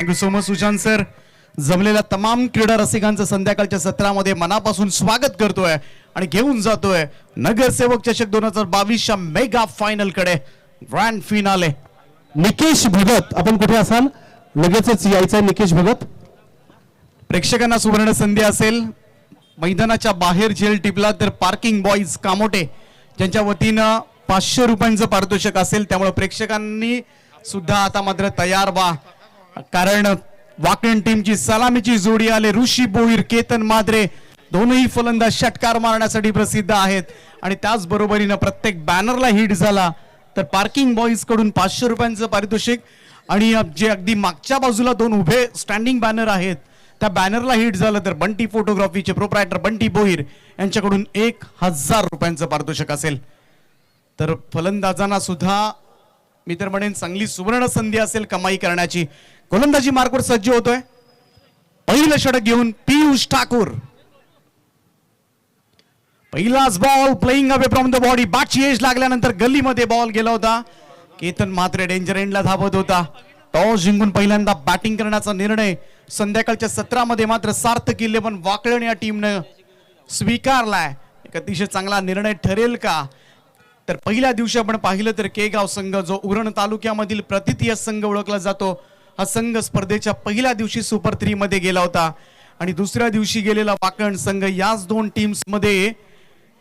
Thank you so much Sushant sir. जमलेल्या तमाम क्रीडा रसिकांचं संध्याकाळच्या सत्रामध्ये मनापासून स्वागत करतोय आणि घेऊन जातोय नगरसेवक चषक 2022च्या मेगा फायनल कडे, ग्रँड फिनाले. निकेश भगत, आपण कुठे असाल? लगेचच यायचं निकेश भगत. प्रेक्षकांना सुवर्ण संधी असेल. मैदानाच्या बाहेर झेल टिपला तर पार्किंग बॉईज कामोटे ज्यांच्या वतीनं 500 रुपयांचं पारितोषिक असेल. त्यामुळे प्रेक्षकांनी सुद्धा आता मात्र तयार व्हा, कारण वाकण टीमची सलामीची जोडी आले. ऋषी बोईर, केतन माद्रे दोनही फलंदाज षटकार मारण्यासाठी प्रसिद्ध आहेत आणि त्याच बरोबरीनं प्रत्येक बॅनरला हिट झाला तर पार्किंग बॉईज कडून 500 रुपयांचं पारितोषिक. आणि जे अगदी मागच्या बाजूला दोन उभे स्टँडिंग बॅनर आहेत त्या बॅनरला हिट झालं तर बंटी फोटोग्राफीचे प्रोप्रायटर बंटी बोईर यांच्याकडून 1000 रुपयांचं पारितोषिक असेल. तर फलंदाजांना सुद्धा मी तर म्हणेन चांगली सुवर्ण संधी असेल कमाई करण्याची. गोलंदाजी मार्कवर सज्ज होतोय. पहिलं षटक घेऊन पियुष ठाकूर. पहिलाच ball playing away from the body. बॅटची एज लागल्यानंतर गल्लीमध्ये बॉल गेला होता. केतन मात्र डेंजर एंडला धावत होता. टॉस जिंकून पहिल्यांदा बॅटिंग करण्याचा निर्णय संध्याकाळच्या सत्रामध्ये मात्र सार्थ किल्ले पण वाकळण या टीमनं स्वीकारलाय. एक अतिशय चांगला निर्णय ठरेल का? तर पहिल्या दिवशी आपण पाहिलं तर केगाव संघ जो उरण तालुक्यामधील प्रतितीय संघ ओळखला जातो, हा संघ स्पर्धेच्या पहिल्या दिवशी सुपर 3 मध्ये गेला होता आणि दुसऱ्या दिवशी गेलेला वाकण संघ, याच दोन टीम्स मध्ये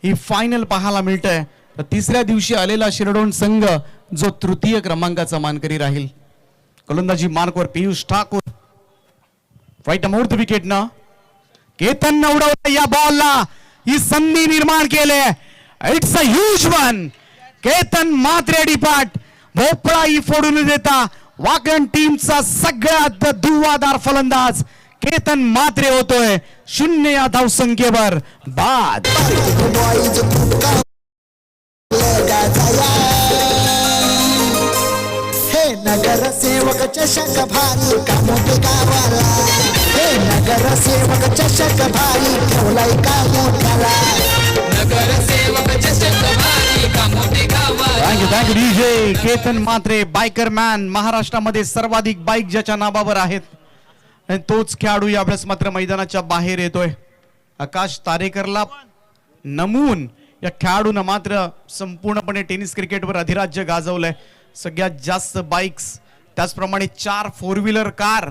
ही फायनल पाहायला मिळतंय. तर तिसऱ्या दिवशी आलेला शिरडोण संघ जो तृतीय क्रमांकाचा मानकरी राहील. गोलंदाजी मार्कवर पियुष ठाकूर. राईट अमोर्थ विकेटनं केतन उडवला या बॉलला, ही संधी निर्माण केले. It's a huge one. Ketan Mhatre डिपाट भोपळा ही फोडून देता वाकण टीमचा सगळ्यात धुवाधार फलंदाज केतन मात्रे होतोय 0 या धावसंख्येवर बाद. हे नगरसेवक चषक भारी कामोठे गावाला. हे नगरसेवक चषक भारी ठेवलाय कामोठ्याला. नगरसेवक चषक भारी कामोठे गावाला. Thank you DJ. Ketan Mhatre biker man, महाराष्ट्रामध्ये सर्वाधिक बाईक ज्याच्या नावावर आहेत आणि तोच खेळाडू यावेळेस मात्र मैदानाच्या बाहेर येतोय. आकाश तारेकरला नमून या खेळाडूनं मात्र संपूर्णपणे टेनिस क्रिकेटवर अधिराज्य गाजवलंय. सगळ्यात जास्त बाईक्स, त्याचप्रमाणे 4 4 व्हीलर कार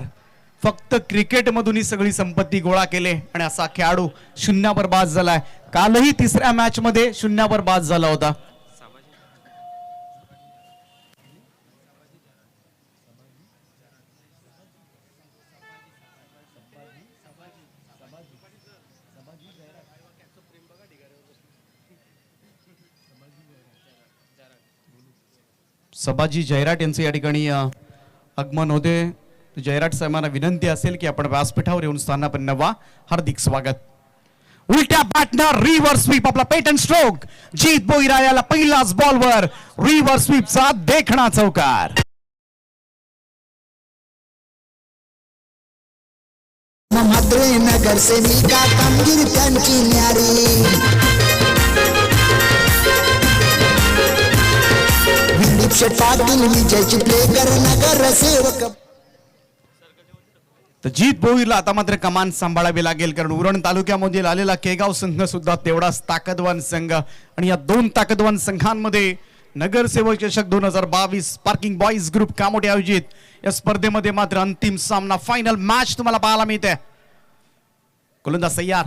फक्त क्रिकेटमधून ही सगळी संपत्ती गोळा केले आणि असा खेळाडू 0 बाद झालाय. कालही तिसऱ्या मॅच मध्ये 0 बाद झाला होता. सभाजी जयराट यांचे या ठिकाणी आगमन होते. जयराट साहेबांना विनंती असेल की आपण व्यासपीठावर येऊन स्थानापन्न व्हा. हार्दिक स्वागत. उलट्या बॅटनर रिव्हर्स स्वीप, आपला पेटन स्ट्रोक. जीत बोईरा याला पहिलाच बॉलवर रिव्हर्स स्वीपचा देखणा चौकार. मात्रे नगरसेविका कामगिरी त्यांची न्यारी. पाटील विजयची प्ले कर नगरसेवक. तर जीत बोईरला आता मात्र कमान सांभाळावी लागेल, कारण उरण तालुक्यामधील आलेला केगाव संघ सुद्धा तेवढाच ताकदवान संघ आणि या दोन ताकदवान संघांमध्ये नगरसेवक चषक 2022 पार्किंग बॉईज ग्रुप कामोठे आयोजित या स्पर्धेमध्ये मात्र अंतिम सामना, फायनल मॅच तुम्हाला पाहायला मिळते. गोलंदाज तयार.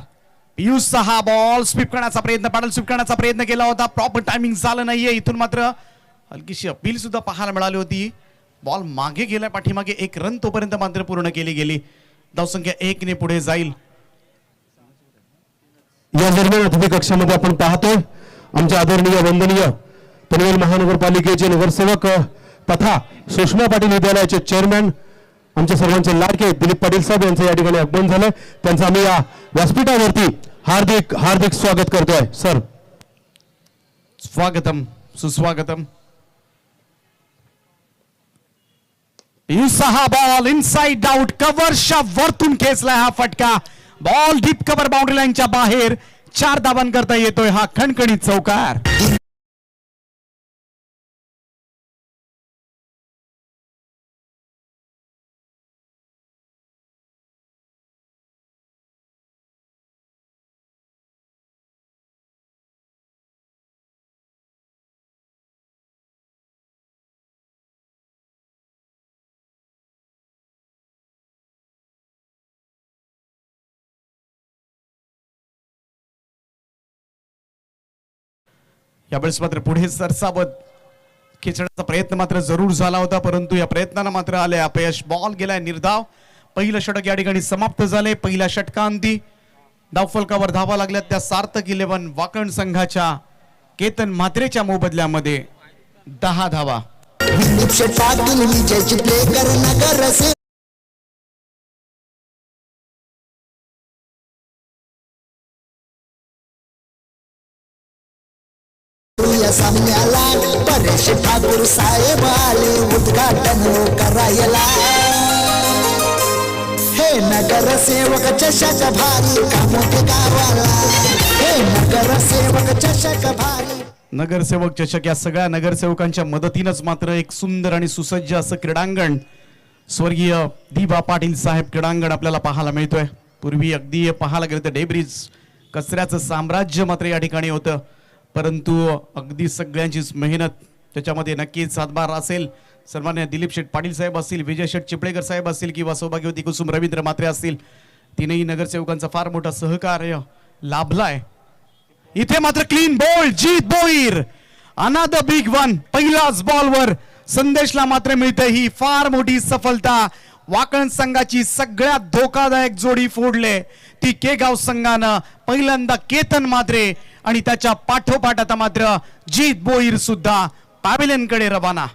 पियुषचा हा बॉल स्वीप करण्याचा प्रयत्न, पॅडल स्वीप करण्याचा प्रयत्न केला होता. प्रॉपर टायमिंग झालं नाहीये. इथून मात्र हलकीशी अपील सुद्धा पाहायला मिळाली होती. बॉल मागे गेला, पाठीमागे 1 रन तोपर्यंत मात्र पूर्ण केली गेली. धावसंख्या 1 ने पुढे जाईल. या दरम्यान अतिथी कक्षामध्ये आपण पाहतोय आमच्या आदरणीय वंदनीय पनवेल महानगरपालिकेचे नगरसेवक तथा सुषमा पाटील विद्यालयाचे चेअरमॅन, आमच्या सर्वांचे लाडके दिलीप पाटील साहेब यांचं या ठिकाणी आगमन झालंय. त्यांचं आम्ही या व्यासपीठावरती हार्दिक हार्दिक स्वागत करतोय. सर स्वागतम, सुस्वागतम. पियुषचा हा बॉल इनसाइड आउट, कव्हरच्या वरतून खेचलाय हा फटका. बॉल डीप कव्हर बाउंड्री लाईनच्या बाहेर 4 धावांकरता येतोय हा खणखणीत चौकार. यावेळेस मात्र पुढे सरसावत खेचण्याचा प्रयत्न मात्र जरूर झाला होता, परंतु या प्रयत्नानं मात्र आले अपयश. बॉल गेलाय निर्धाव. पहिलं षटक या ठिकाणी समाप्त झाले. पहिल्या षटकांती धावफलकावर धावा लागल्यात त्या सार्थक 11 वाकण संघाच्या केतन म्हात्रेच्या मोबदल्यामध्ये 10 धावा. दिलीप शेठ पाटील विजयची प्लेकर नगरसेवक या सामन्याला परेश ठाकूर साहेब आले उद्घाटन करायला. हे नगरसेवक चषक भारी कामोठे गावाला. हे नगरसेवक चषक भारी. नगरसेवक चषक या सगळ्या नगरसेवकांच्या मदतीनंच मात्र एक सुंदर आणि सुसज्ज असं क्रीडांगण स्वर्गीय दिबा पाटील साहेब क्रीडांगण आपल्याला पाहायला मिळतोय. पूर्वी अगदी पाहायला गेलं तर डेब्रिज कचऱ्याचं साम्राज्य मात्र या ठिकाणी होतं, परंतु अगदी सगळ्यांचीच मेहनत त्याच्यामध्ये नक्कीच हातभार असेल. सन्मान्य दिलीप शेठ पाटील साहेब असतील, विजय शेठ चिपळेकर साहेब असतील किंवा सौभाग्यवती कुसुम रवींद्र म्हात्रे असतील, तीनही नगरसेवकांचा फार मोठा सहकार्य लाभलाय. इथे मात्र क्लीन बॉल जीत बोईर अनदर बिग वन. पहिल्याच बॉलवर संदेशला मात्र मिळते ही फार मोठी सफलता. वाकण संघाची सगळ्यात धोकादायक जोडी फोडले ती केगाव संघानं. पहिल्यांदा केतन म्हात्रे आणि त्याच्या पाठोपाठ आता मात्र जीत बोईर सुद्धा पॅव्हिलियन कडे रवाना.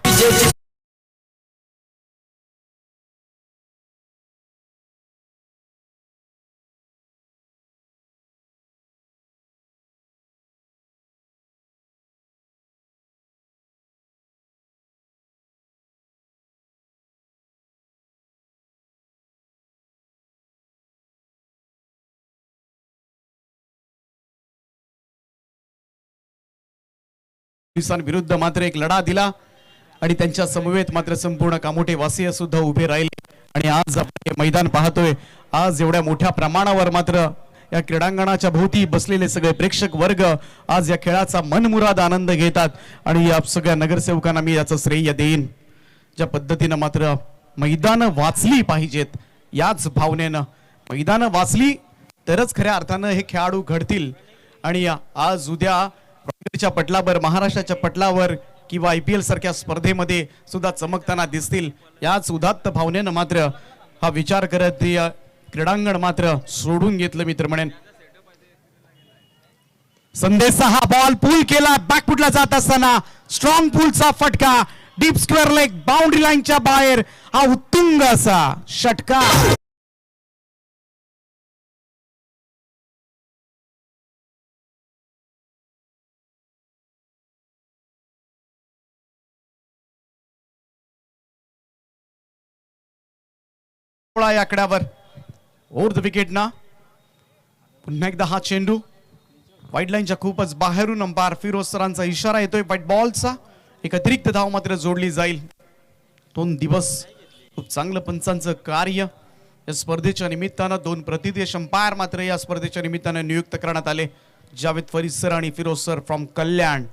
विरुद्ध मात्र एक लढा दिला आणि त्यांच्या समवेत मात्र संपूर्ण कामोठे वासीय सुद्धा उभे राहिले. आणि आज आपण हे मैदान पाहतोय, आज एवढ्या मोठ्या प्रमाणावर मात्र या क्रीडांगणाच्या भोवती बसलेले सगळे प्रेक्षक वर्ग आज या खेळाचा मनमुराद आनंद घेतात. आणि या सगळ्या नगरसेवकांना मी याचं श्रेय देईन. ज्या पद्धतीनं मात्र मैदानं वाचली पाहिजेत, याच भावनेनं मैदानं वाचली तरच खऱ्या अर्थानं हे खेळाडू घडतील. आणि आज उद्या च्या पटलावर, महाराष्ट्राच्या पटलावर किंवा IPL सारख्या स्पर्धेमध्ये सुद्धा चमकताना दिसतील. याच उदात्त भावनेनं मात्र हा विचार करत क्रीडांगण मात्र सोडून घेतलं मित्र म्हणेन. संदेशचा हा बॉल पूल केला, बॅकफुटला जात असताना स्ट्रॉंग पूलचा फटका डीप स्क्वेअर लेग बाउंड्री लाईनच्या बाहेर. हा उत्तुंग असा षटका. या आकड्यावर ओव्हर द विकेट ना पुन्हा एकदा हा चेंडू वाईड लाईनच्या खूपच बाहेरून अंपायर फिरोज सरांचा इशारा येतोय व्हाईट बॉलचा. एक अतिरिक्त धाव मात्र जोडली जाईल. 2 दिवस खूप चांगलं पंचांचं कार्य या स्पर्धेच्या निमित्तानं. 2 प्रतिदेश अंपायर मात्र या स्पर्धेच्या निमित्तानं नियुक्त करण्यात आले. जावेद फरीद सर आणि फिरोज सर फ्रॉम कल्याण.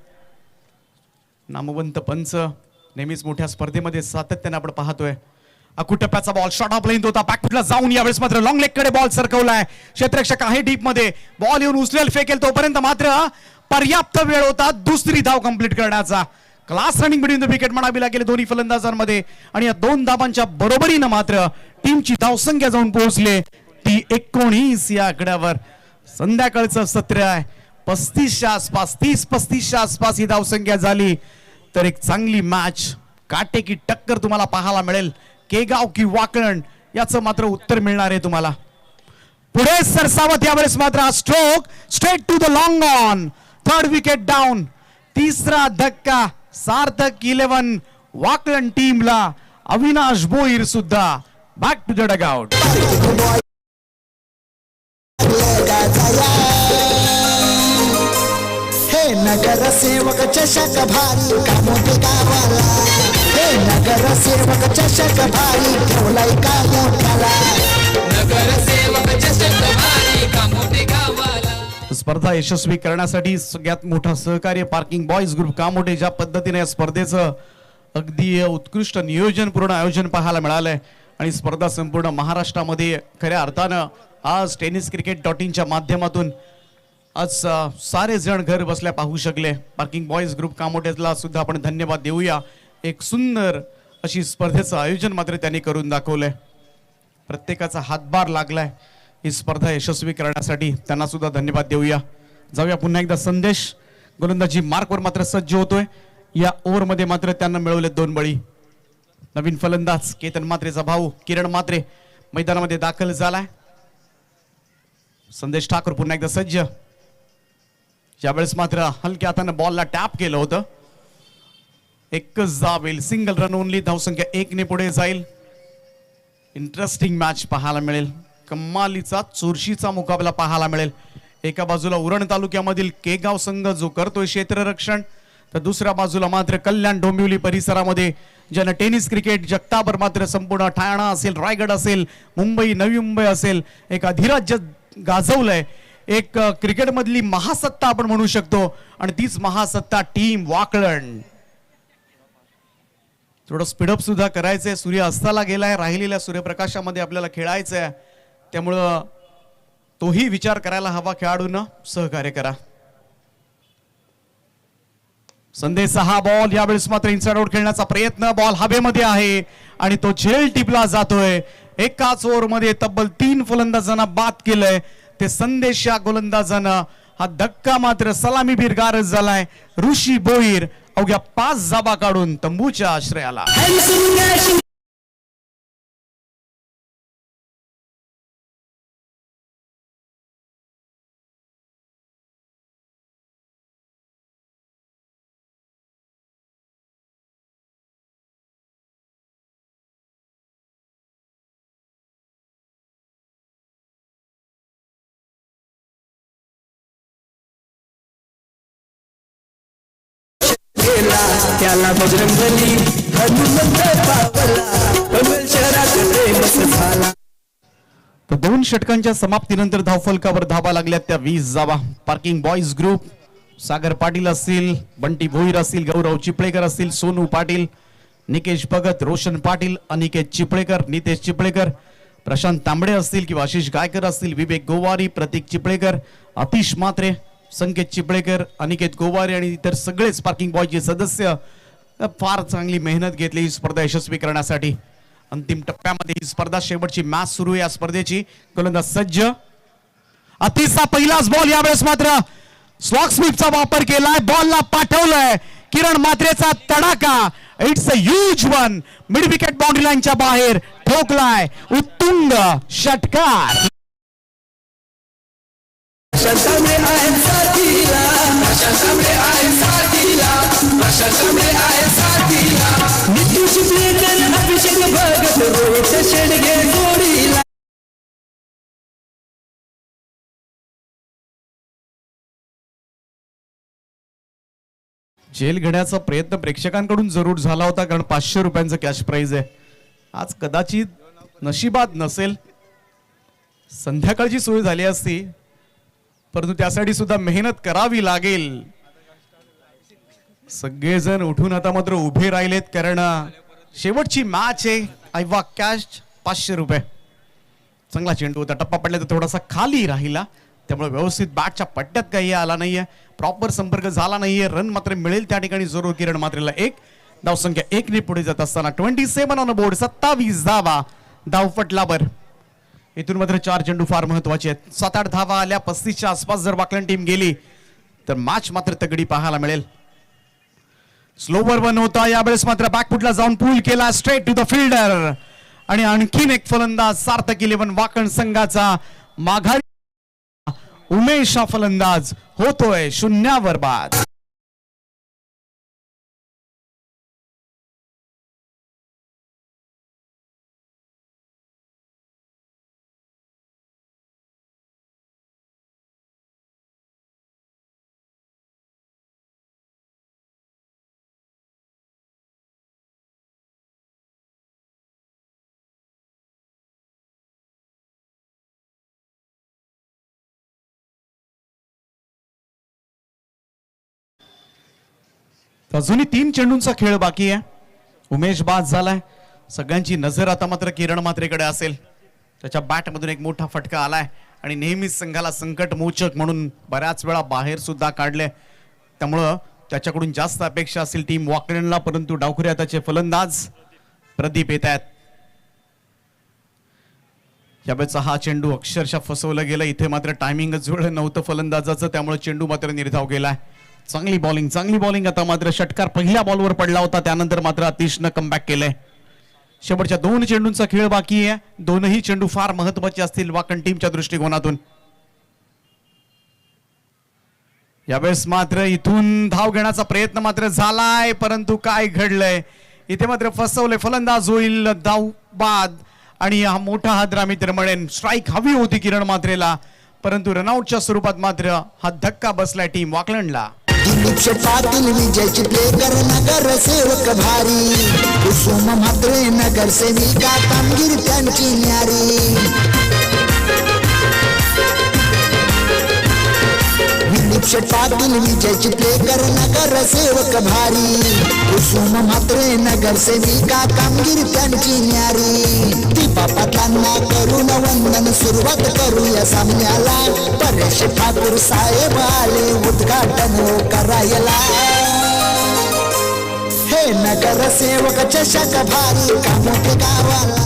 नामवंत पंच नेहमीच मोठ्या स्पर्धेमध्ये सातत्याने आपण पाहतोय. अकुटप्प्याचा बॉल शॉर्ट ऑफ लेंथ होता, बॅकफुटला जाऊन यावेळेस मात्र लॉंग लेग कडे बॉल सरकवलाय. क्षेत्ररक्षक आहे डीप मध्ये, बॉल येऊन उचलेल फेकेल तोपर्यंत मात्र पर्याप्त वेळ होता दुसरी धाव कंप्लीट करण्याचा. Class running between the wicket म्हणावी लागेल दोन्ही फलंदाजांमध्ये. आणि या 2 धावांच्या बरोबरीनं मात्र टीमची धावसंख्या जाऊन पोहोचले ती 19 या आकड्यावर. संध्याकाळचं सत्र आहे, 35च्या आसपास, 30-35च्या आसपास ही धावसंख्या झाली तर एक चांगली मॅच, काटेकी टक्कर तुम्हाला पाहायला मिळेल. केगाव की वाकण याचं मात्र उत्तर मिळणार आहे तुम्हाला. पुढे सरसावत यावेळेस मात्र stroke straight to the long on. 3rd wicket down. तिसरा धक्का सार्थक 11 वाकण टीमला. अविनाश बोईर सुद्धा बॅक टू द डगआउट. हे नगरसेवक चषक भारी कामोठे गावाला. हे नगरसेवक चषक भारी ठेवलाय का मोठ्याला. नगरसेवक चषक भारी कामोठे गावाला. स्पर्धा यशस्वी करण्यासाठी सगळ्यात मोठा सहकार्य पार्किंग बॉयज ग्रुप कामोठे. ज्या पद्धतीने या स्पर्धेचं अगदी उत्कृष्ट नियोजनपूर्ण आयोजन पाहायला मिळालंय आणि स्पर्धा संपूर्ण महाराष्ट्रामध्ये खऱ्या अर्थानं आज tenniscricket.in च्या माध्यमातून आज सारे जण घर बसल्या पाहू शकले. पार्किंग बॉयज ग्रुप कामोठ्याला सुद्धा आपण धन्यवाद देऊया. एक सुंदर अशी स्पर्धेचं आयोजन मात्र त्यांनी करून दाखवलंय. प्रत्येकाचा हातभार लागलाय ही स्पर्धा यशस्वी करण्यासाठी. त्यांना सुद्धा धन्यवाद देऊया. जाऊया पुन्हा एकदा संदेश. गोलंदाजी मार्कवर मात्र सज्ज होतोय. या ओव्हरमध्ये मात्र त्यांना मिळवले 2 बळी. नवीन फलंदाज केतन म्हात्रेचा भाऊ किरण म्हात्रे मैदानामध्ये दाखल झालाय. संदेश ठाकूर पुन्हा एकदा सज्ज. यावेळेस मात्र हलक्या हाताने बॉलला टॅप केलं होतं. एकच जावेल. Single run only. धावसंख्या 1 ने पुढे जाईल. इंटरेस्टिंग मॅच पाहायला मिळेल. कमालीचा चुरशीचा मुकाबला पाहायला मिळेल. एका बाजूला उरण तालुक्यामधील केगाव संघ जो करतोय क्षेत्ररक्षण, तर दुसऱ्या बाजूला मात्र कल्याण डोंबिवली परिसरामध्ये ज्यानं टेनिस क्रिकेट जगताभर मात्र संपूर्ण ठाणा असेल, रायगड असेल, मुंबई, नवी मुंबई असेल, एक अधिराज्य गाजवलंय. एक क्रिकेट मधली महासत्ता आपण म्हणू शकतो. आणि तीच महासत्ता टीम वाकलन. थोडं स्पीडअप सुद्धा करायचंय. सूर्य अस्ताला गेलाय. राहिलेल्या सूर्यप्रकाशामध्ये आपल्याला खेळायचंय. त्यामुळं तोही विचार करायला हवा. खेळाडूंना सहकार्य करा. संदेश 6 बॉल. यावेळेस मात्र इनसाइड आउट खेळण्याचा प्रयत्न. बॉल हवेमध्ये आहे आणि तो झेल टिपला जातोय. एकाच ओव्हरमध्ये तब्बल 3 फलंदाजांना बाद केलंय. ते संदेश या गोलंदाजानं हा धक्का मात्र सलामीवीर गारज झालाय. ऋषी बोईर अवघ्या 5 जाबा काढून तंबूच्या आश्रयाला. त्याला बजरंगबली हनुमंत पावला पनवेल शहरात प्रेमच झाला. तर 2 षटकांच्या समाप्तीनंतर धावफलकावर धावा लागल्या त्या 20 जावा. Parking boys group Sagar Patil असतील, बंटी भोईर असतील, गौरव चिपळेकर असतील, सोनू पाटील, निकेश भगत, रोशन पाटील, अनिकेत चिपळेकर, नितेश चिपळेकर, प्रशांत तांबडे असतील किंवा आशिष गायकर असतील, विवेक गोवारी, प्रतीक चिपळेकर, आतिश म्हात्रे, संकेत चिपळेकर, अनिकेत गोवारे आणि इतर सगळेच पार्किंग बॉयचे सदस्य फार चांगली मेहनत घेतली ही स्पर्धा यशस्वी करण्यासाठी. अंतिम टप्प्यामध्ये ही स्पर्धा शेवटची मॅच सुरू आहे. या स्पर्धेची गोलंदाज सज्ज. अतिशय पहिलाच बॉल. यावेळेस मात्र स्लॉग स्वीपचा वापर केलाय. बॉलला पाठवलंय. किरण म्हात्रेचा तडाखा. It's a huge one. Mid wicket boundary लाईनच्या बाहेर ठोकलाय. उत्तुंग षटकार. जेल घेण्याचा प्रयत्न प्रेक्षकांकडून जरूर झाला होता, कारण 500 रुपयांचं कॅश प्राइज आहे. आज कदाचित नशिबात नसेल, संध्याकाळची सोय झाली असती, परंतु त्यासाठी सुद्धा मेहनत करावी लागेल. सगळेजण उठून आता मात्र उभे राहिलेत, कारण शेवटची मॅच आहे. ऐवा कॅश 500 रुपये. चांगला चेंडू होता. टप्पा पडला तर थोडासा खाली राहिला, त्यामुळे व्यवस्थित बॅटच्या पट्ट्यात काही आला नाहीये. प्रॉपर संपर्क झाला नाहीये. रन मात्र मिळेल त्या ठिकाणी जरूर. किरण म्हात्रेला 1. धावसंख्या 1 ने पुढे जात असताना 27 ऑन बोर्ड. 27 धावा धावपटलावर. इथून मात्र 4 चेंडू फार महत्वाचे आहेत. 7-8 धावा आल्या. 35च्या आसपास जर वाकलन टीम गेली तर मॅच मात्र तगडी पाहायला मिळेल. स्लोवर वन होता. यावेळेस मात्र बॅकफुटला जाऊन पूल केला स्ट्रेट टू द फिल्डर. आणि आणखीन एक फलंदाज सार्थक 11 वाकण संघाचा माघारी. उमेश हा फलंदाज होतोय 0वर बाद. अजूनही 3 चेंडूंचा खेळ बाकी आहे. उमेश बाद झालाय. सगळ्यांची नजर आता मात्र किरण म्हात्रेकडे असेल. त्याच्या बॅट मधून एक मोठा फटका आलाय आणि नेहमीच संघाला संकट मोचक म्हणून बऱ्याच वेळा बाहेर सुद्धा काढले, त्यामुळं त्याच्याकडून जास्त अपेक्षा असेल टीम वाकडेनला. परंतु डावखुऱ्या त्याचे फलंदाज प्रदीप येत आहेत. यावेळेचा हा चेंडू अक्षरशः फसवलं गेलं. इथे मात्र टायमिंगच वेळ नव्हतं फलंदाजाचं, त्यामुळे चेंडू मात्र निर्धाव गेलाय. चांगली बॉलिंग. आता मात्र षटकार पहिल्या बॉलवर पडला होता, त्यानंतर मात्र आतिशनं कमबॅक केलंय. शेवटच्या 2 चेंडूंचा खेळ बाकी आहे. दोनही चेंडू फार महत्वाचे असतील वाकण टीमच्या दृष्टिकोनातून. यावेळेस मात्र इथून धाव घेण्याचा प्रयत्न मात्र झालाय, परंतु काय घडलंय इथे मात्र फसवले. फलंदाज होईल धाव बाद आणि हा मोठा हादरा मित्र म्हणेन. स्ट्राईक हवी होती किरण मात्रेला, परंतु रनआउटच्या स्वरूपात मात्र हा धक्का बसलाय टीम वाकलंडला. दिलीप शेठ पाटील विजयची प्लेकर नगर सेवक भारी कुसुम म्हात्रे नगर सेविका कामगिरी त्यांची न्यारी दिलीप शेठ पाटील विजयची प्लेकर नगर सेवक भारी कुसुम म्हात्रे नगर सेविका कामगिरी त्यांची न्यारी दीपा पाटलांना करून वंदन सुरुवात करूया सामन्याला परेश ठाकूर साहेब आले उद्घाटन करायला हे नगर सेवक चषक भारी कामोठे गावाला.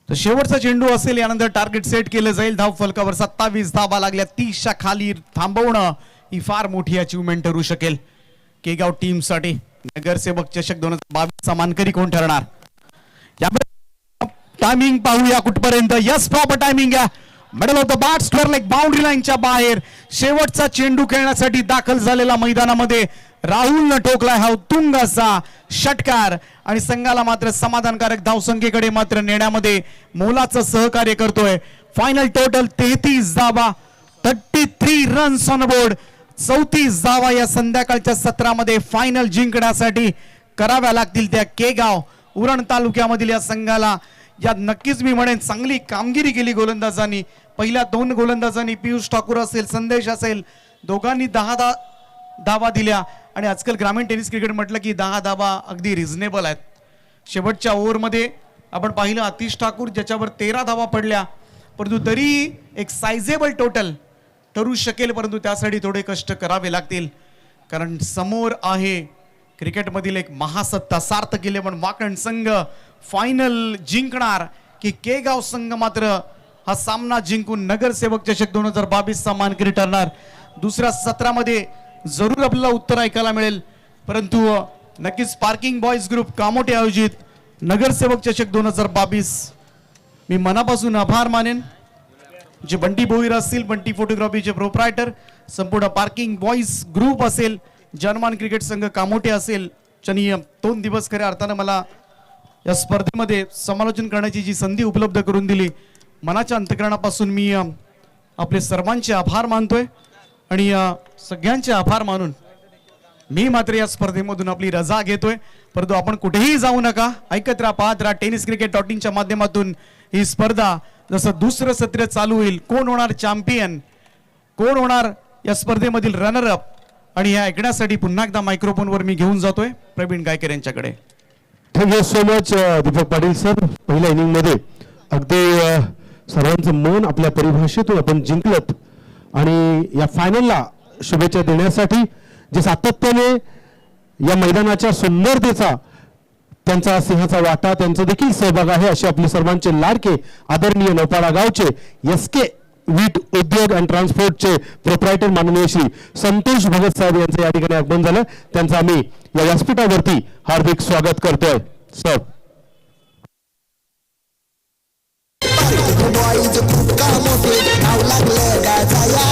तर शेवटचा चेंडू असेल, यानंतर टार्गेट सेट केलं जाईल. धाव फलकावर 27 धावा लागल्या. 30च्या खाली थांबवणं ही फार मोठी अचिव्हमेंट ठरू शकेल केगाव टीम साठी. नगरसेवक चषक 2022 चा मानकरी कोण ठरणार? टायमिंग पाहूया कुठपर्यंत. यस, प्रॉपर टायमिंग आहे. Middle of the bat, square leg, boundary लाईनच्या बाहेर शेवटचा चेंडू खेळण्यासाठी दाखल झालेला मैदानामध्ये राहुलनं ठोकलाय हा उत्तुंग असा षटकार आणि संघाला मात्र समाधानकारक धावसंख्येकडे मात्र नेण्यामध्ये मोलाचं सहकार्य करतोय. फायनल टोटल 33 धावा, 33 रन्स ऑन बोर्ड. 34 धावा या संध्याकाळच्या सत्रामध्ये फायनल जिंकण्यासाठी कराव्या लागतील त्या केगाव उरण तालुक्यामधील या संघाला. यात नक्कीच मी म्हणेन चांगली कामगिरी केली गोलंदाजांनी. पहिल्या 2 गोलंदाजांनी पियुष ठाकूर असेल, संदेश असेल, दोघांनी 10 धावा दिल्या आणि आजकाल ग्रामीण टेनिस क्रिकेट म्हटलं की 10 धावा अगदी रिझनेबल आहेत. शेवटच्या ओव्हरमध्ये आपण पाहिलं आतिश ठाकूर ज्याच्यावर 13 धावा पडल्या, परंतु तरी एक सायझेबल टोटल ठरू शकेल, परंतु त्यासाठी थोडे कष्ट करावे लागतील कारण समोर आहे क्रिकेटमधील एक महासत्ता. सार्थ केले पण वाकण संघ फायनल जिंकणार की केगाव संघ मात्र हा सामना जिंकून नगरसेवक चषक 2022 चा मानकरी ठरणार. दुसऱ्या सत्रामध्ये जरूर आपल्याला उत्तर ऐकायला मिळेल, परंतु नक्कीच पार्किंग बॉयज ग्रुप कामोटे आयोजित नगरसेवक चषक 2022 मी मनापासून आभार मानेन जे बंटी भोईर असतील, बंटी फोटोग्राफीचे प्रोप्रायटर, संपूर्ण पार्किंग बॉयज ग्रुप असेल, जनमान क्रिकेट संघ कामोटे असेल, ज्यांनी 2 दिवस खऱ्या अर्थानं मला या स्पर्धेमध्ये समालोचन करण्याची जी संधी उपलब्ध करून दिली. मनाच्या अंतकरणापासून मी आपले सर्वांचे आभार मानतोय आणि सगळ्यांचे आभार मानून मी मात्र या स्पर्धेमधून आपली रजा घेतोय. परंतु आपण कुठेही जाऊ नका, ऐकत राहा, पाहत राहा tenniscricket.in च्या माध्यमातून ही स्पर्धा. जसं दुसरं सत्र चालू होईल, कोण होणार चॅम्पियन, कोण होणार या स्पर्धेमधील रनर अप, आणि हे ऐकण्यासाठी पुन्हा एकदा मायक्रोफोनवर मी घेऊन जातोय प्रवीण गायकर यांच्याकडे. Thank you so much Deepak Patil sir. पहिल्या इनिंग मध्ये अगदी सर्वांचं मन आपल्या परिभाषेतून आपण जिंकलत आणि या फायनलला शुभेच्छा देण्यासाठी जे सातत्याने या मैदानाच्या सुंदरतेचा त्यांचा सिंहाचा वाटा, त्यांचा देखील सहभाग आहे, असे आपले सर्वांचे लाडके आदरणीय नौपाडा गावचे एसके वीट उद्योग अँड ट्रान्सपोर्टचे प्रोप्रायटर माननीय श्री संतोष भगत साहेब यांचं या ठिकाणी आगमन झालं. त्यांचं आम्ही या व्यासपीठावरती हार्दिक स्वागत करतोय. सर, बॉईज खूप कामोठे नाव लागलं गाजाया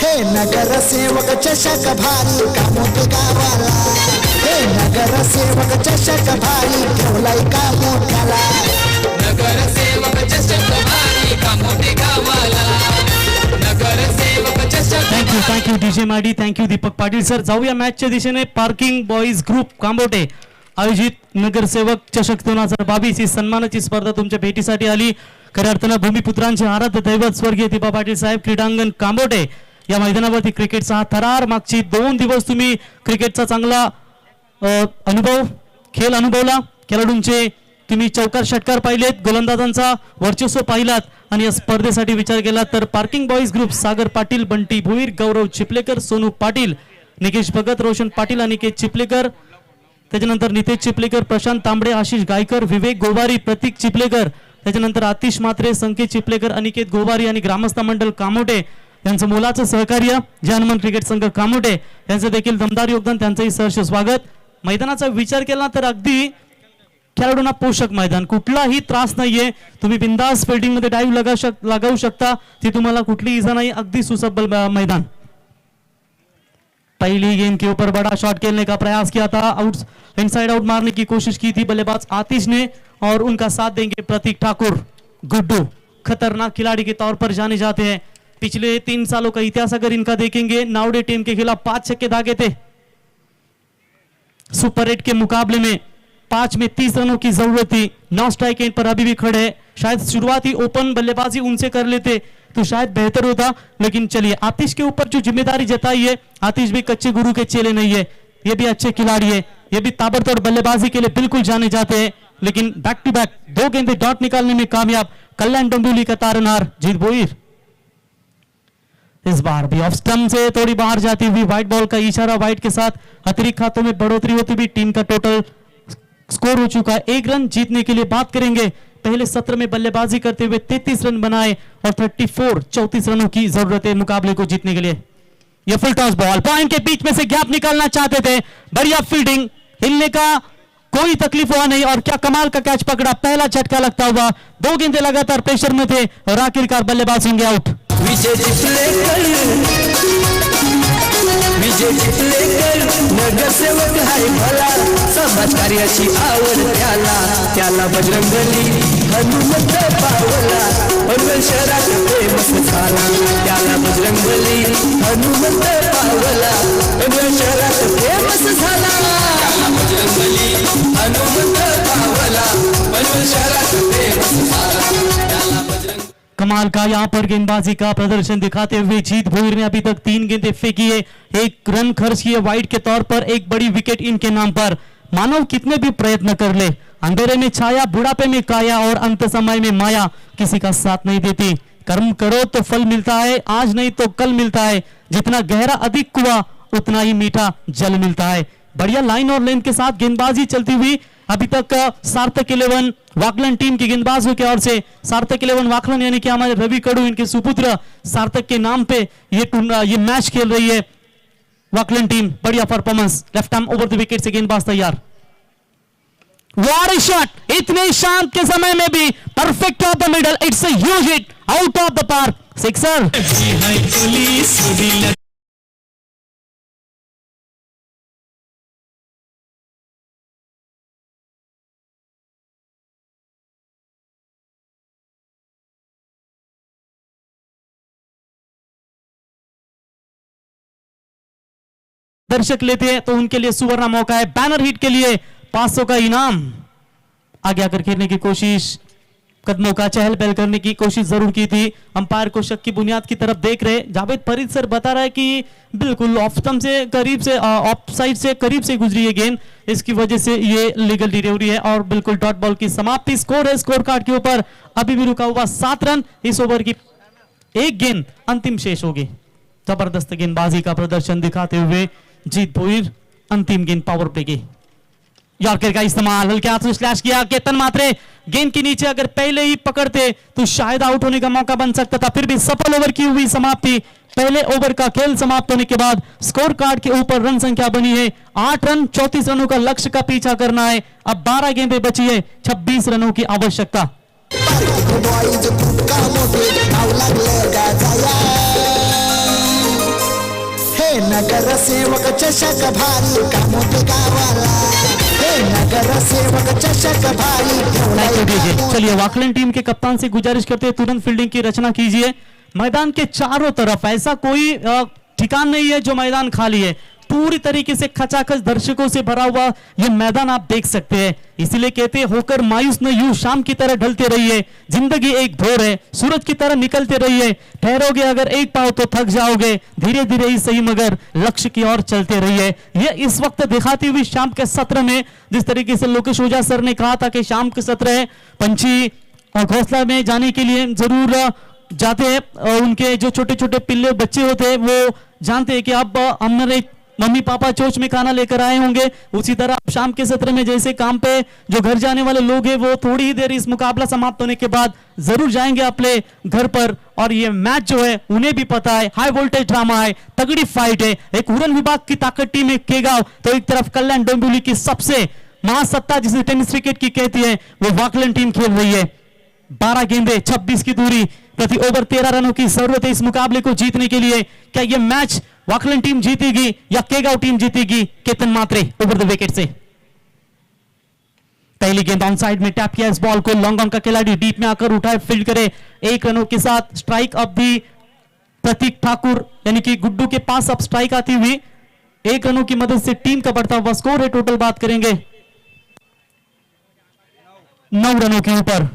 हे नगरसेवक चषक भारी कामोठे गावाला हे नगरसेवक चषक भारी ठेवलाय कामोठ्याला नगरसेवक चषक भारी कामोठे गावाला नगरसेवक चषक थँक्यू डीजे माडी, थँक्यू दीपक पाटील सर. जाऊया मॅचच्या दिशेने. पार्किंग बॉईज ग्रुप कांबोटे आयोजित नगरसेवक चषक 2022 ही सन्मानाची स्पर्धा तुमच्या भेटीसाठी आली. खऱ्या अर्थानं भूमिपुत्रांचे आराध्य दैवत स्वर्गीय दीपा पाटील साहेब क्रीडांगण कांबोटे या मैदानावरती क्रिकेटचा हा थरार. मागची 2 दिवस तुम्ही क्रिकेटचा चांगला खेळ अनुभवला. खेळाडूंचे तुम्ही चौकार षटकार पाहिलेत, गोलंदाजांचा वर्चस्व पाहिलात आणि या स्पर्धेसाठी विचार केला तर parking boys group Sagar Patil, Bunty Bhoir, गौरव चिपलेकर, सोनू पाटील, निकेश भगत, रोशन पाटील, अनिकेत चिपलेकर, त्याच्यानंतर नितेश चिपलेकर, प्रशांत तांबडे, आशिष गायकर, विवेक गोवारी, प्रतीक चिपलेकर, त्याच्यानंतर आतिश मात्रे, संकेत चिपलेकर, अनिकेत गोवारी आणि ग्रामस्थ मंडळ कामोटे यांचं मोलाचं सहकार्य, जनमन क्रिकेट संघ कामोटे यांचं देखील दमदार योगदान, त्यांचंही सहर्ष स्वागत. मैदानाचा विचार केला तर अगदी खेळाडूंना पोषक मैदान, कुठलाही त्रास नाहीये, तुम्ही बिंदास फिल्डिंग मध्ये डाईव्ह लगावू शकता, ती तुम्हाला कुठली इजा नाही, अगदी सुसबल मैदान. पहली गेंद के ऊपर बड़ा शॉट खेलने का प्रयास किया था, आउट इनसाइड आउट मारने की कोशिश की थी बल्लेबाज आतिश ने, और उनका साथ देंगे प्रतीक ठाकुर. गुड्डू खतरनाक खिलाड़ी के तौर पर जाने जाते हैं. पिछले 3 सालों का इतिहास अगर इनका देखेंगे, नावड़े टीम के खिलाफ 5 छक्के दागे थे. सुपर 8 के मुकाबले में 5 में 30 रनों की जरूरत थी. 9 स्ट्राइक एंड पर अभी भी खड़े हैं. शायद शुरुआती ओपन बल्लेबाजी उनसे कर लेते तो शायद बेहतर होता, लेकिन चलिए आतिश के ऊपर जो जिम्मेदारी जताई है, आतिश भी कच्चे गुरु के चेले नहीं है, ये भी अच्छे खिलाड़ी है, ये भी ताबड़तोड़ बल्लेबाजी के लिए बिल्कुल जाने जाते हैं. लेकिन बैक टू बैक 2 गेंदें डॉट निकालने में कामयाब कल्याण डोंबिवली का तारनहार जीत भोईर. इस बार भी ऑफ स्टंप से थोड़ी बाहर जाती हुई व्हाइट बॉल का इशारा, व्हाइट के साथ अतिरिक्त खातों में बढ़ोतरी होती हुई टीम का टोटल स्कोर हो चुका है 1 रन. जीतने के लिए बात करेंगे, पहले सत्र में बल्लेबाजी करते हुए 33 रन बनाए और 34 रनों की जरूरत है मुकाबले को जीतने के लिए. यह फुल टॉस बॉल पॉइंट के बीच में से गैप निकालना चाहते थे, बढ़िया फील्डिंग, हिलने का कोई तकलीफ हुआ नहीं और क्या कमाल का कैच पकड़ा, पहला झटका लगता हुआ. 2 गेंदें लगातार प्रेशर में थे और आखिरकार बल्लेबाज होंगे आउट. विजय चिखलेकर नगरसेवक हाय भला, समाज कार्याची आवड त्याला बजरंगबली हनुमंत पावला, पनवेल शहरात फेमस झाला, त्याला बजरंगबली हनुमंत पावला, पनवेल शहरात फेमस झाला, त्याला बजरंगबली हनुमंत पावला, पनवेल शहरात फेमस झाला, त्याला बजरंग. कमाल का यहाँ पर गेंदबाजी का प्रदर्शन दिखाते हुए जीत भोईर ने अभी तक 3 गेंदें फेंकी है, 1 रन खर्च किए वाइड के तौर पर, 1 बड़ी विकेट इनके नाम पर. मानव कितने भी प्रयत्न कर ले, अंधेरे में छाया, बुढ़ापे में काया और अंत समय में माया किसी का साथ नहीं देती. कर्म करो तो फल मिलता है, आज नहीं तो कल मिलता है, जितना गहरा अधिक कुआं उतना ही मीठा जल मिलता है. बढ़िया लाइन और लेंथ के साथ गेंदबाजी चलती हुई अभी तक सार्थक 11 वाकलन टीम की गेंदबाजों की ओर से, सार्थक 11 वाकलन यानी कि हमारे रवि कडू, इनके सुपुत्र सार्थक के नाम पे ये मैच खेल रही है वाकलन टीम. बढ़िया performance, left arm over the wicket से गेंदबाज तैयार. व्हाट अ शॉट, इतने शांत के समय में भी perfect of the middle, it's a huge hit, out of the park, sixer. दर्शक लेते हैं तो उनके लिए सुवर्ण मौका है, बैनर हिट के लिए 500 का इनाम. आगे आकर खेलने की कोशिश, कदमों का चहल पहल करने की कोशिश जरूर की थी. अंपायर को शक की बुनियाद की तरफ देख रहे. जावेद फरीद सर बता रहा है कि बिल्कुल ऑफ स्टंप से करीब से, ऑफ साइड से करीब से गुजरी है गेंद, इसकी वजह से ये लीगल डिलीवरी है और बिल्कुल डॉट बॉल की समाप्ति. स्कोर है स्कोर कार्ड के ऊपर अभी भी रुका हुआ 7 रन. इस ओवर की 1 गेंद अंतिम शेष होगी. जबरदस्त गेंदबाजी का प्रदर्शन दिखाते हुए जीत भोईर अंतिम गेंद पावर प्ले की. यॉर्कर का इस्तेमाल, हल्के हाथ से स्लैश किया, केतन मात्रे गेंद के नीचे अगर पहले ही पकड़ते तो शायद आउट होने का मौका बन सकता था. फिर भी सफल ओवर की हुई समाप्ति. पहले ओवर का खेल समाप्त होने के बाद स्कोर कार्ड के ऊपर रन संख्या बनी है 8 रन. 34 रनों का लक्ष्य का पीछा करना है. अब 12 गेंदें बची है, 26 रनों की आवश्यकता. नगर सेवक चषक भारी कामोटे गावाला, नगर सेवक चषक भारी. चलिए वाकलन टीम के कप्तान से गुजारिश करते हैं तुरंत फील्डिंग की रचना कीजिए. मैदान के चारों तरफ ऐसा कोई ठिकान नहीं है जो मैदान खाली है. पूरी तरीके से खचाखच दर्शकों से भरा हुआ ये मैदान आप देख सकते हैं। इसीलिए कहते हैं होकर मायूस न यूं शाम की तरह ढलते रहिए, जिंदगी एक दौर है, सूरज की तरह निकलते रहिए, ठहरोगे अगर एक पाव तो थक जाओगे, धीरे धीरे ही सही मगर लक्ष्य की ओर चलते रहिए। ये इस वक्त दिखाती हुई शाम के सत्र में जिस तरीके से लोकेश ओझा सर ने कहा था कि शाम के सत्र है, पंछी और घोंसला में जाने के लिए जरूर जाते हैं, उनके जो छोटे छोटे पिल्ले बच्चे होते हैं वो जानते हैं कि अब हमारे मम्मी पापा चोच में खाना लेकर आए होंगे। उसी तरह शाम के सत्र में जैसे काम पे जो घर जाने वाले लोग हैं वो थोड़ी ही देर इस मुकाबला समाप्त होने के बाद जरूर जाएंगे अपने घर पर। और ये मैच जो है उन्हें भी पता है, हाई वोल्टेज ड्रामा है, तगड़ी फाइट है। एक उड़न विभाग की ताकत टीम है केगांव, तो एक तरफ कल्याण डोंबिवली की सबसे महासत्ता जिसे टेनिस क्रिकेट की कहती है वो वाकलन टीम खेल रही है। 12 गेंदे 26 की दूरी, प्रति ओवर 13 रनों की जरूरत है इस मुकाबले को जीतने के लिए। क्या यह मैच वाकलन टीम जीतेगी या केगांव टीम जीतेगी? केतन मात्रे ओवर द विकेट से पहली गेंद ऑन साइड में टैप किया इस बॉल को, लॉन्ग ऑन का खिलाड़ी डीप में आकर उठाए, फील्ड करे 1 रनों के साथ। स्ट्राइक अब भी प्रतीक ठाकुर यानी कि गुड्डू के पास अब स्ट्राइक आती हुई 1 रनों की मदद से टीम का बढ़ता हुआ स्कोर है। टोटल बात करेंगे 9 रनों के ऊपर,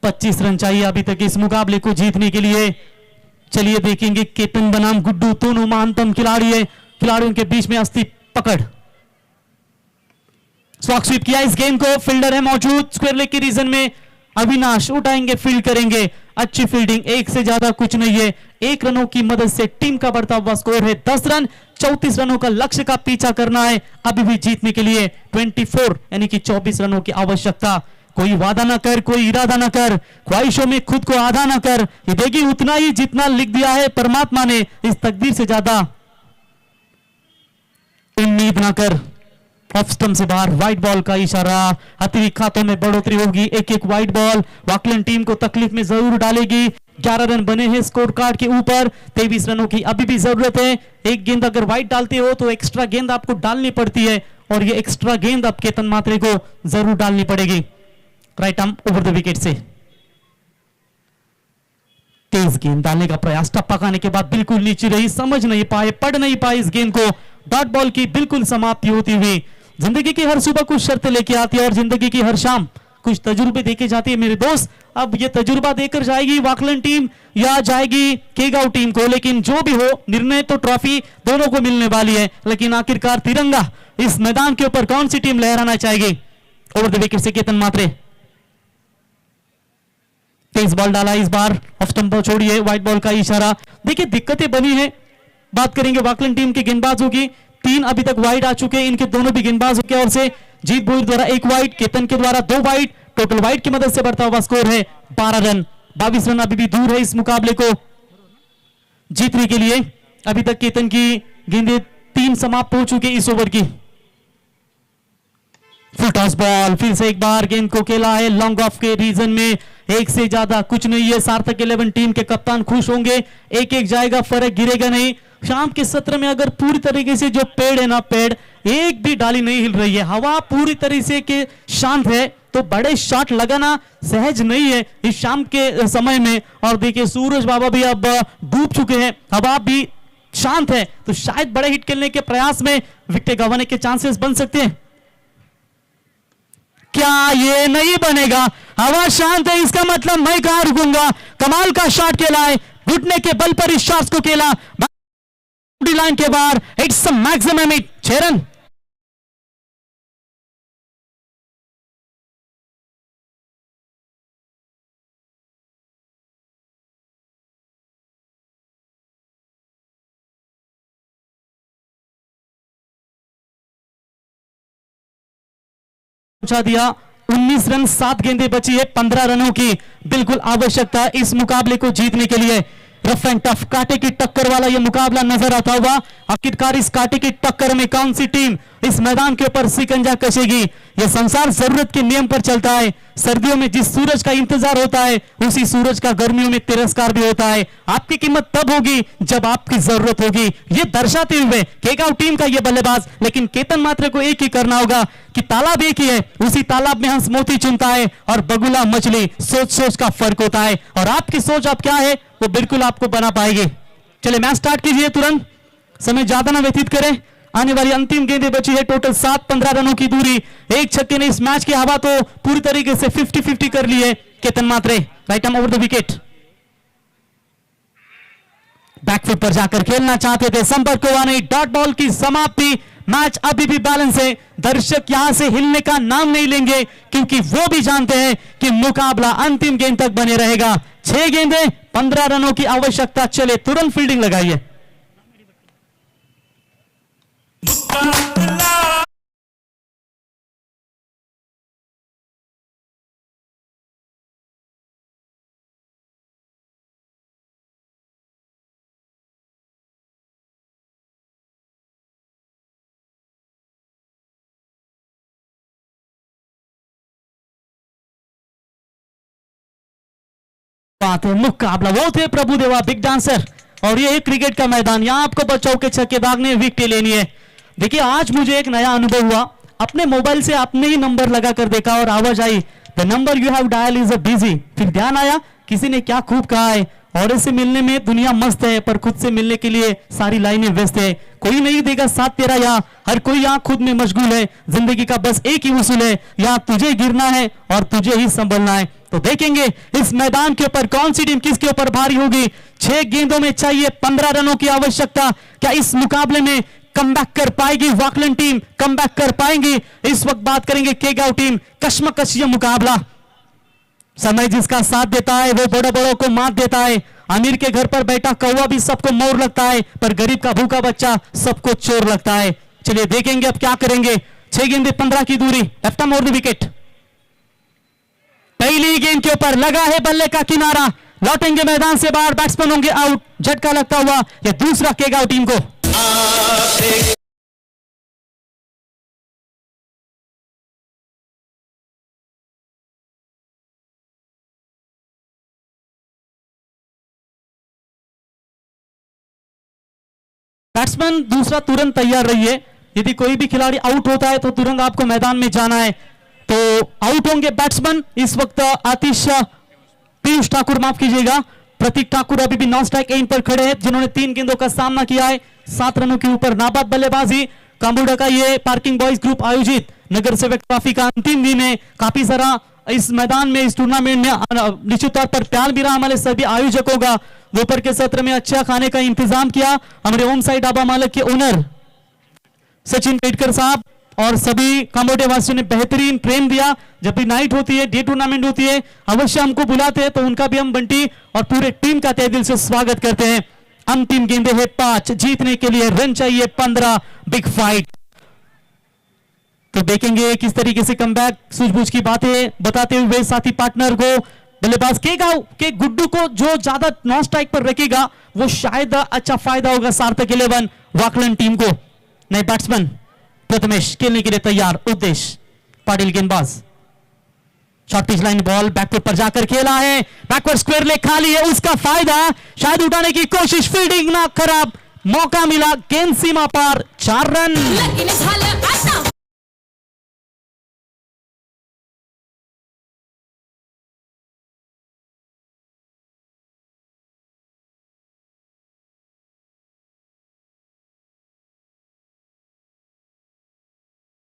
25 रन चाहिए अभी तक इस मुकाबले को जीतने के लिए। चलिए देखेंगे केतन बनाम गुड्डू दोनों महानतम खिलाड़ी है, खिलाड़ियों के बीच में अस्ति पकड़। स्लॉक स्वीप किया इस गेंद को, फील्डर है मौजूद स्क्वायर लेग के रीजन में, अविनाश उठाएंगे, फील्ड करेंगे। अच्छी फील्डिंग, एक से ज्यादा कुछ नहीं है। 1 रनों की मदद से टीम का बढ़ता हुआ स्कोर है 10 रन। 34 रनों का लक्ष्य का पीछा करना है अभी भी जीतने के लिए। 24 यानी कि 24 रनों की आवश्यकता। कोई वादा ना कर, कोई इरादा ना कर, ख्वाहिशों में खुद को आधा ना कर, ये देगी उतना ही जितना लिख दिया है परमात्मा ने, इस तकदीर से ज्यादा उम्मीद ना कर। ऑफ स्टंप से बाहर, वाइट बॉल का इशारा, अतिरिक्त खातों में बढ़ोतरी होगी। एक वाइट बॉल वाकलन टीम को तकलीफ में जरूर डालेगी। 11 रन बने हैं स्कोर कार्ड के ऊपर, 23 रनों की अभी भी जरूरत है। एक गेंद अगर वाइट डालते हो तो एक्स्ट्रा गेंद आपको डालनी पड़ती है, और ये एक्स्ट्रा गेंद अब केतन मात्रे को जरूर डालनी पड़ेगी। Right arm over the wicket से तेज गेंद डालने का प्रयास, टप्पा खाने के बाद बिल्कुल नीचे रही, समझ नहीं पाए, पढ़ नहीं पाए इस गेंद को। डॉट बॉल की बिल्कुल समाप्ति होती हुई। जिंदगी की हर सुबह कुछ शर्तें लेके आती है और जिंदगी की हर शाम कुछ तजुर्बे देके जाती है मेरे दोस्त। अब ये तजुर्बा देकर जाएगी वाकलन टीम या जाएगी केगांव टीम को, लेकिन जो भी हो निर्णय तो ट्रॉफी दोनों को मिलने वाली है। लेकिन आखिरकार तिरंगा इस मैदान के ऊपर कौन सी टीम लहराना चाहेगी? ओवर द विकेट से केतन मात्रे, तेज बॉल डाला इस बार, ऑफ स्टंप छोड़िए, व्हाइट बॉल का इशारा। देखिए दिक्कतें बनी है, बात करेंगे वाकलन टीम के गेंदबाजों की। 3 अभी तक वाइड आ चुके हैं, इनके दोनों भी गेंदबाजों की ओर से। जीत भोईर द्वारा 1 वाइड, केतन के द्वारा 2 वाइड, टोटल वाइड की मदद से बढ़ता हुआ स्कोर है 12 रन। 22 रन अभी भी दूर है इस मुकाबले को जीतने के लिए। अभी तक केतन की गेंदें 3 समाप्त हो चुके इस ओवर की। फुल टॉस बॉल, फिर से एक बार गेंद को खेला है लॉन्ग ऑफ के रीजन में, एक से ज्यादा कुछ नहीं है। सार्थक 11 टीम के कप्तान खुश होंगे, एक जाएगा, फर्क गिरेगा नहीं। शाम के सत्र में अगर पूरी तरीके से जो पेड़ है ना, पेड़ एक भी डाली नहीं हिल रही है, हवा पूरी तरीके के शांत है, तो बड़े शॉट लगाना सहज नहीं है इस शाम के समय में। और देखिए सूरज बाबा भी अब डूब चुके हैं, हवा भी शांत है, तो शायद बड़े हिट खेलने के प्रयास में विकेट गंवाने के चांसेस बन सकते हैं। क्या ये नहीं बनेगा? हवा शांत है, इसका मतलब मैं कहां रुकूंगा। कमाल का शॉट खेला है, घुटने के बल पर इस शॉट को खेला, लाइन के बाहर, इट्स मैक्सिमम हिट, 6 रन। दिया 19 रन, 7 गेंदें बची है, 15 रनों की बिल्कुल आवश्यकता इस मुकाबले को जीतने के लिए। रफ एंड टफ कांटे की टक्कर वाला यह मुकाबला नजर आता हुआ। आखिरकार इस कांटे की टक्कर में कौन सी टीम इस मैदान के ऊपर सिकंजा कसेगी? यह संसार जरूरत के नियम पर चलता है। सर्दियों में जिस सूरज का इंतजार होता है, उसी सूरज का गर्मियों में तिरस्कार भी होता है। आपकी कीमत तब होगी जब आपकी जरूरत होगी। ये दर्शाते हुए केगांव टीम का यह बल्लेबाज, लेकिन केतन मात्रे को एक ही करना होगा कि तालाब एक ही है, उसी तालाब में हंस मोती चुनता है और बगुला मछली। सोच सोच का फर्क होता है, और आपकी सोच आप क्या है वो बिल्कुल आपको बना पाएगी। चले मैच स्टार्ट कीजिए तुरंत, समय ज्यादा ना व्यतीत करें। आने वाली अंतिम गेंदें बची है, टोटल 7-15 रनों की दूरी। एक छक्के ने इस मैच की हवा तो पूरी तरीके से 50-50 कर ली है। Ketan Mhatre right arm over the wicket, back foot पर जाकर खेलना चाहते थे, संपर्क हुआ नहीं, डॉट बॉल की समाप्ति। मैच अभी भी बैलेंस है, दर्शक यहां से हिलने का नाम नहीं लेंगे क्योंकि वो भी जानते हैं कि मुकाबला अंतिम गेंद तक बने रहेगा। 6 गेंदें 15 रनों की आवश्यकता, चले तुरंत फील्डिंग लगाइए। बात है, मुकाबला वो थे प्रभुदेवा बिग डांसर और ये है क्रिकेट का मैदान। यहां आपको बच्चों के छक्के भागने, विकेट लेनी है। देखिए आज मुझे एक नया अनुभव हुआ, अपने मोबाइल से आपने ही नंबर लगा कर देखा और आवाज आई the number you have dial is a busy. फिर ध्यान आया किसी ने क्या खूब कहा है, और से मिलने में दुनिया मस्त है पर खुद से मिलने के लिए सारी लाइनें व्यस्त है। कोई नहीं देगा साथ तेरा, यहाँ हर कोई यहाँ खुद में मशगूल है। जिंदगी का बस एक ही उसूल है, यहाँ तुझे गिरना है और तुझे ही संभलना है। तो देखेंगे इस मैदान के ऊपर कौन सी टीम किसके ऊपर भारी होगी। 6 गेंदों में चाहिए 15 रनों की आवश्यकता। क्या इस मुकाबले में कमबैक कर पाएगी वॉकलैंड टीम, कमबैक कर पाएंगी? इस वक्त बात करेंगे केगांव टीम। कश्मकश ये मुकाबला, समय जिसका साथ देता है वो बड़ों बड़ों को मात देता है। अमीर के घर पर बैठा कौवा भी सबको मोर लगता है, पर गरीब का भूखा बच्चा सबको चोर लगता है। चलिए देखेंगे अब क्या करेंगे। 6 गेंदें 15 की दूरी, left arm over the wicket. पहली गेंद के ऊपर लगा है बल्ले का किनारा, लौटेंगे मैदान से बाहर, बैट्समैन होंगे आउट। झटका लगता हुआ यह दूसरा केगांव टीम को। बैट्समैन दूसरा तुरंत तैयार रहिए, यदि कोई भी खिलाड़ी आउट होता है तो तुरंत आपको मैदान में जाना है। तो आउट होंगे बैट्समैन इस वक्त। आतिश पीयूष ठाकुर, माफ कीजिएगा, प्रतीक ठाकुर अभी भी नॉन स्ट्राइक एंड पर खड़े हैं, जिन्होंने 3 गेंदों का सामना किया है। 7 रनों के ऊपर नाबाद बल्लेबाजी। कांबोडा का ये पार्किंग बॉयज ग्रुप आयोजित नगर सेवक ट्रॉफी का अंतिम दिन है। काफी सारा इस मैदान में, इस टूर्नामेंट में निश्चित तौर पर प्यार भी रहा हमारे सभी आयोजकों का। दोपहर के सत्र में अच्छा खाने का इंतजाम किया हमारे ओम साई ढाबा मालिक के ओनर सचिन पेटकर साहब, और सभी कांबोडे वासियों ने बेहतरीन प्रेम दिया। जब भी नाइट होती है, डे टूर्नामेंट होती है, अवश्य हमको बुलाते हैं, तो उनका भी हम बंटी और पूरे टीम का तहे दिल से स्वागत करते हैं। अंतिम गेंदें है 5, जीतने के लिए रन चाहिए 15, बिग फाइट। तो देखेंगे किस तरीके से कमबैक, सूझबूझ की बातें बताते हुए साथी पार्टनर को, बल्लेबाज केगांव के गुड्डू को जो ज्यादा नॉन स्ट्राइक पर रखेगा वो शायद अच्छा फायदा होगा सार्थक 11 वॉकलैंड टीम को। नए बैट्समैन प्रथमेश खेलने के लिए तैयार, उद्देश्य पाटिल गेंदबाज। Short pitch line ball back foot पर जाकर खेला है, बैकवर्ड स्क्वायर लेग खाली है, उसका फायदा शायद उठाने की कोशिश, फील्डिंग ना खराब, मौका मिला, गेंद सीमा पार, 4 रन।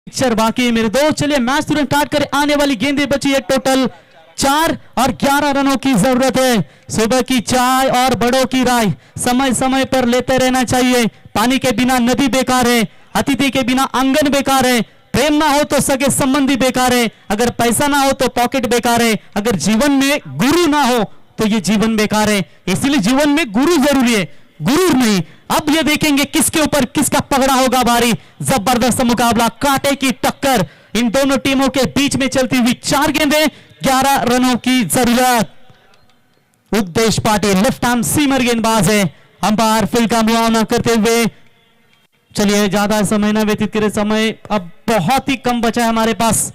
पिक्चर बाकी मेरे दोस्त। चलिए मैच तुरंत स्टार्ट करें। आने वाली गेंदें बची है टोटल 4 और 11 रनों की जरूरत है। सुबह की चाय और बड़ों की राय समय समय पर लेते रहना चाहिए। पानी के बिना नदी बेकार है, अतिथि के बिना आंगन बेकार है, प्रेम ना हो तो सगे संबंधी बेकार है, अगर पैसा ना हो तो पॉकेट बेकार है, अगर जीवन में गुरु ना हो तो ये जीवन बेकार है। इसलिए जीवन में गुरु जरूरी है, गुरूर नहीं। अब ये देखेंगे किसके ऊपर किसका पगड़ा होगा भारी। जबरदस्त मुकाबला, कांटे की टक्कर इन दोनों टीमों के बीच में चलती हुई। 4 गेंदें 11 रनों की जरूरत। उद्देश्य पाटिल लेफ्ट आर्म सीमर गेंदबाज है। अंपायर फील्ड का मुआवना करते हुए, चलिए ज्यादा समय न व्यतीत करें, समय अब बहुत ही कम बचा है हमारे पास।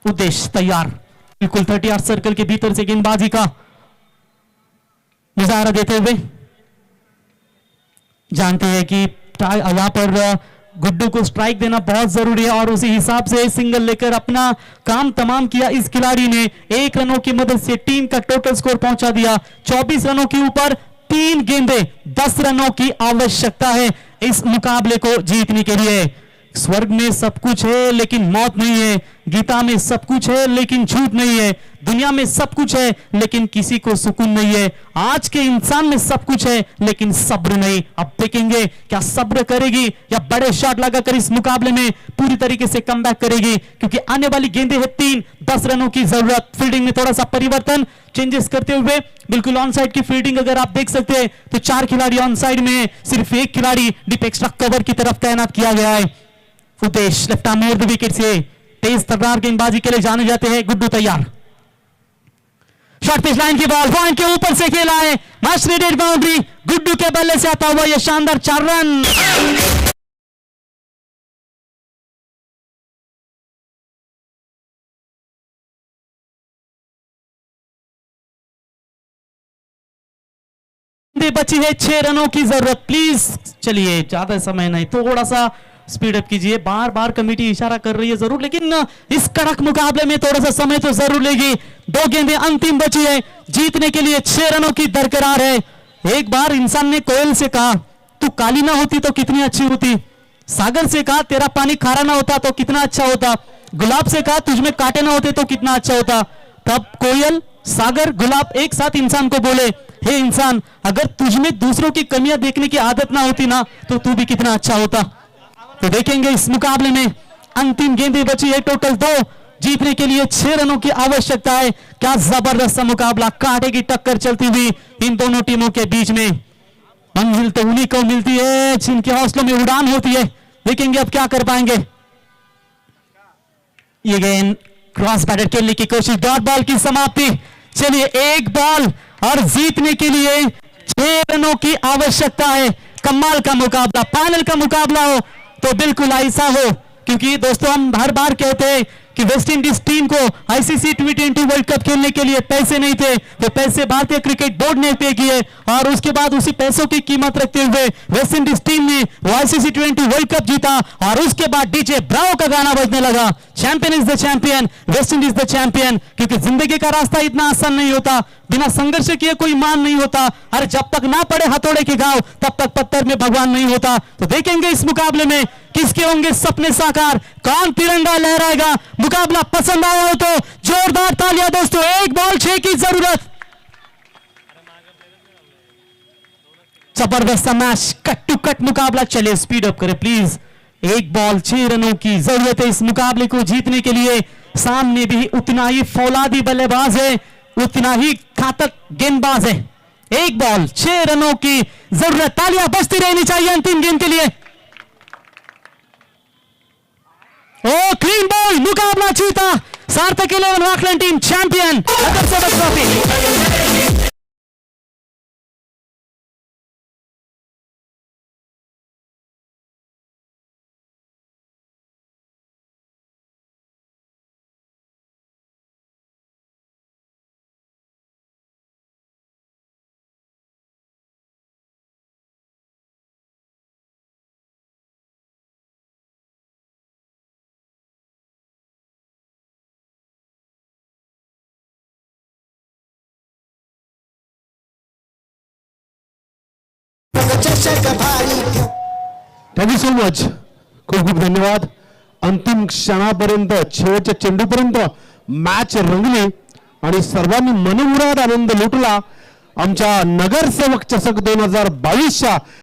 उद्देश्य तैयार, बिल्कुल 38 सर्कल के भीतर से गेंदबाजी का मुजाहरा देते हुए। जानते हैं कि यहां पर गुड्डू को स्ट्राइक देना बहुत जरूरी है और उसी हिसाब से सिंगल लेकर अपना काम तमाम किया इस खिलाड़ी ने। 1 रनों की मदद से टीम का टोटल स्कोर पहुंचा दिया 24 रनों के ऊपर 3 गेंदे 10 रनों की आवश्यकता है इस मुकाबले को जीतने के लिए। स्वर्ग में सब कुछ है लेकिन मौत नहीं है, गीता में सब कुछ है लेकिन झूठ नहीं है, दुनिया में सब कुछ है लेकिन किसी को सुकून नहीं है। आज के इंसान में सब कुछ है लेकिन सब्र नहीं। अब देखेंगे क्या सब्र करेगी या बड़े शॉट लगाकर इस मुकाबले में पूरी तरीके से कमबैक करेगी, क्योंकि आने वाली गेंदें है 3, 10 रनों की जरूरत। फील्डिंग में थोड़ा सा परिवर्तन, चेंजेस करते हुए बिल्कुल ऑन साइड की फील्डिंग अगर आप देख सकते हैं तो 4 खिलाड़ी ऑन साइड में, सिर्फ 1 खिलाड़ी डीप एक्स्ट्रा कवर की तरफ तैनात किया गया है। उदेश लेफ्ट आर्म मोड़ द विकेट से तेज तर्रार गेंदबाजी के लिए जाने जाते हैं। गुड्डू तैयार, शॉर्ट पिच लाइन की बॉल पॉइंट के ऊपर से खेला है, मस्ट रेडेड बाउंड्री। गुड्डू के बल्ले से आता हुआ यह शानदार 4 रन। बची है 6 रनों की जरूरत। प्लीज चलिए, ज्यादा समय नहीं, थोड़ा सा स्पीड अप कीजिए। बार बार कमेटी इशारा कर रही है जरूर, लेकिन इस कड़क मुकाबले में थोड़ा सा समय तो जरूर लेगी। 2 गेंदें अंतिम बची है, जीतने के लिए 6 रनों की दरकरार है। एक बार इंसान ने कोयल से कहा तू काली ना होती तो कितनी अच्छी होती, सागर से कहा तेरा पानी खारा ना होता तो कितना अच्छा होता, गुलाब से कहा तुझमें कांटे ना होते तो कितना अच्छा होता। तब कोयल, सागर, गुलाब एक साथ इंसान को बोले, हे इंसान, अगर तुझमें दूसरों की कमियां देखने की आदत ना होती ना तो तू भी कितना अच्छा होता। तो देखेंगे इस मुकाबले में अंतिम गेंदें बची है टोटल 2, जीतने के लिए 6 रनों की आवश्यकता है। क्या जबरदस्त मुकाबला, कांटे की टक्कर चलती हुई इन दोनों टीमों के बीच में। मंजिल तो उन्हीं को मिलती है जिनके हौसलों में उड़ान होती है। देखेंगे अब क्या कर पाएंगे। ये गेंद क्रॉस बैटर खेलने की कोशिश, डॉट बॉल की समाप्ति। चलिए, 1 बॉल और जीतने के लिए 6 रनों की आवश्यकता है। कमाल का मुकाबला, फाइनल का मुकाबला हो तो बिल्कुल ऐसा हो, क्योंकि दोस्तों हम हर बार कहते हैं कि वेस्ट इंडीज टीम को आईसीसी T20 वर्ल्ड कप खेलने के लिए पैसे नहीं थे, वो पैसे भारतीय क्रिकेट बोर्ड ने पे किए और उसके बाद उसी पैसों की कीमत रखते हुए वेस्ट इंडीज टीम ने वो आईसीसी T20 वर्ल्ड कप जीता और उसके बाद डीजे ब्रावो का गाना बजने लगा, champion is the champion, West Indies the champion. क्योंकि जिंदगी का रास्ता इतना आसान नहीं होता, बिना संघर्ष किए कोई मान नहीं होता। अरे जब तक ना पड़े हथौड़े के घाव तब तक पत्थर में भगवान नहीं होता। तो देखेंगे इस मुकाबले में किसके होंगे सपने साकार, कौन तिरंगा लहराएगा। मुकाबला पसंद आया हो तो जोरदार तालियां दोस्तों। 1 बॉल 6 की जरूरत, जबरदस्त मैच, कट टू कट मुकाबला। चलिए स्पीड अप करें प्लीज। 1 बॉल 6 रनों की जरूरत है इस मुकाबले को जीतने के लिए। सामने भी उतना ही फौलादी बल्लेबाज है, उतना ही घातक गेंदबाज है। 1 बॉल 6 रनों की जरूरत, तालियां बजती रहनी चाहिए अंतिम गेंद के लिए। ओ क्लीन बॉल, मुकाबला जीता सार्थक 11 ऑकलैंड टीम चैंपियन नगर सेवक ट्रॉफी। चषक भारी थँक्यू सो मच, खूप खूप धन्यवाद. अंतिम क्षणापर्यंत, शेवटच्या चेंडूपर्यंत मॅच रंगली आणि सर्वांनी मनमुराद आनंद लुटला. आमच्या नगरसेवक चषक 2022च्या